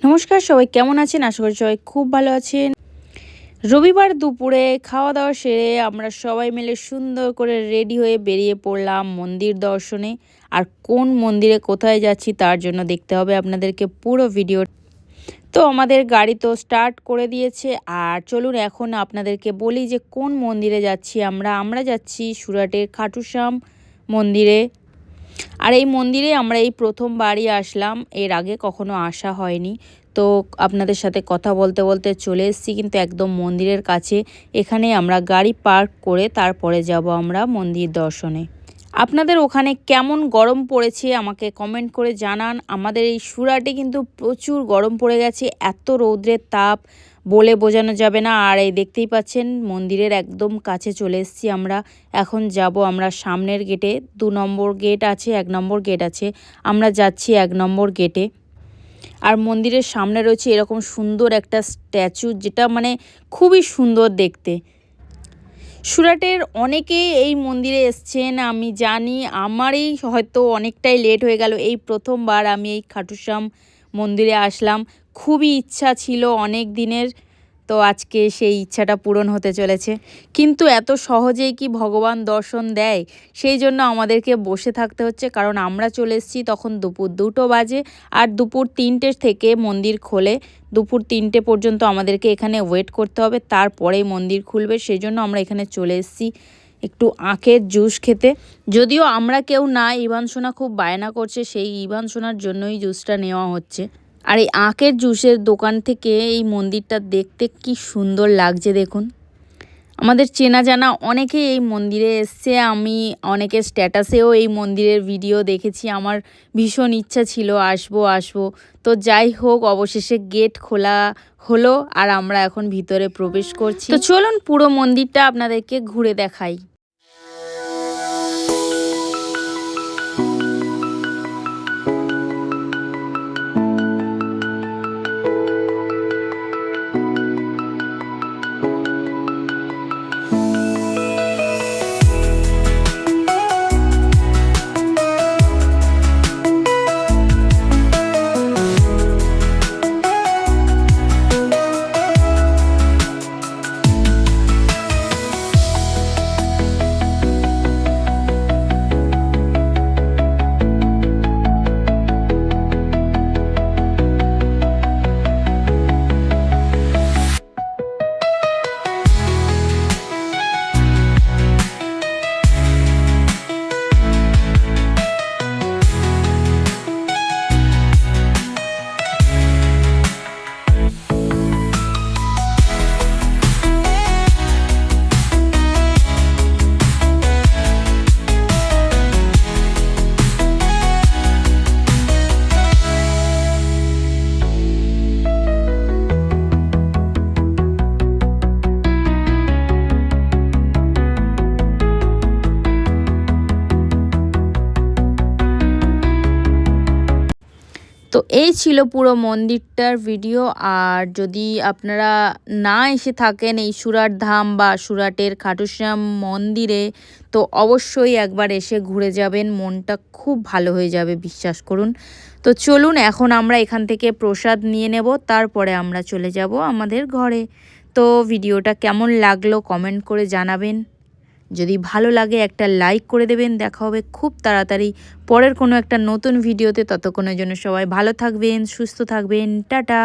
নমস্কার, সবাই কেমন আছেন? আশা করি সবাই খুব ভালো আছেন। রবিবার দুপুরে খাওয়া দাওয়া সেরে আমরা সবাই মিলে সুন্দর করে রেডি হয়ে বেরিয়ে পড়লাম মন্দির দর্শনে। আর কোন মন্দিরে কোথায় যাচ্ছি তার জন্য দেখতে হবে আপনাদেরকে পুরো ভিডিও। তো আমাদের গাড়ি তো স্টার্ট করে দিয়েছে, আর চলুন এখন আপনাদেরকে বলি যে কোন মন্দিরে যাচ্ছি আমরা যাচ্ছি সুরাটের খাটু শ্যাম মন্দিরে। আর এই মন্দিরে আমরা এই প্রথমবারই আসলাম, এর আগে কখনো আসা হয়নি। তো আপনাদের সাথে কথা বলতে বলতে চলে এসেছি কিন্তু একদম মন্দিরের কাছে। এখানে আমরা গাড়ি পার্ক করে তারপরে যাব আমরা মন্দির দর্শনে। আপনাদের ওখানে কেমন গরম পড়েছে আমাকে কমেন্ট করে জানান। আমাদের এই সুরাটে কিন্তু প্রচুর গরম পড়ে গেছে, এত রৌদ্রের তাপ বলে বোঝানো যাবে না। আর এই দেখতেই পাচ্ছেন মন্দিরের একদম কাছে চলে এসেছি আমরা। এখন যাব আমরা সামনের গেটে। 2 নম্বর গেট আছে, 1 নম্বর গেট আছে, আমরা যাচ্ছি 1 নম্বর গেটে। আর মন্দিরের সামনে রয়েছে এরকম সুন্দর একটা স্ট্যাচু, যেটা মানে খুবই সুন্দর দেখতে। সুরাটের অনেকেই এই মন্দিরে এসছেন আমি জানি, আমারই হয়তো অনেকটাই লেট হয়ে গেল। এই প্রথমবার আমি এই খাটু শ্যাম মন্দিরে আসলাম। খুবই ইচ্ছা ছিল অনেক দিনের, তো আজকে সেই ইচ্ছাটা পূরণ হতে চলেছে। কিন্তু এত সহজেই কি ভগবান দর্শন দেয়? সেই জন্য আমাদেরকে বসে থাকতে হচ্ছে, কারণ আমরা চলে এসেছি তখন দুপুর 2টো বাজে। আর দুপুর 3টে থেকে মন্দির খোলে, দুপুর 3টে পর্যন্ত আমাদেরকে এখানে ওয়েট করতে হবে, তারপরেই মন্দির খুলবে। সেই জন্য আমরা এখানে চলে এসেছি একটু আখের জুস খেতে। যদিও আমরা কেউ না, ইভান সোনা খুব বায়না করছে, সেই ইভান সোনার জন্যই জুসটা নেওয়া হচ্ছে। আর এই আখের জুসের দোকান থেকে এই মন্দিরটা দেখতে কি সুন্দর লাগছে দেখুন। আমাদের চেনা জানা অনেকেই এই মন্দিরে এসছে, আমি অনেকের স্ট্যাটাসেও এই মন্দিরের ভিডিও দেখেছি। আমার ভীষণ ইচ্ছা ছিল আসবো। তো যাই হোক, অবশেষে গেট খোলা হলো আর আমরা এখন ভিতরে প্রবেশ করছি। তো চলুন পুরো মন্দিরটা আপনাদেরকে ঘুরে দেখাই। তো এই ছিল পুরো মন্দিরটার ভিডিও। আর যদি আপনারা না এসে থাকেন এই সুরাট ধাম বা সুরাটের খাটু শ্যাম মন্দিরে, তো অবশ্যই একবার এসে ঘুরে যাবেন, মনটা খুব ভালো হয়ে যাবে, বিশ্বাস করুন। তো চলুন এখন আমরা এখান থেকে প্রসাদ নিয়ে নেব, তারপরে আমরা চলে যাব আমাদের ঘরে। তো ভিডিওটা কেমন লাগলো কমেন্ট করে জানাবেন। যদি ভালো লাগে একটা লাইক করে দেবেন। দেখা হবে খুব তাড়াতাড়ি পরের কোনো একটা নতুন ভিডিওতে। ততক্ষণের জন্য সবাই ভালো থাকবেন, সুস্থ থাকবেন, টাটা।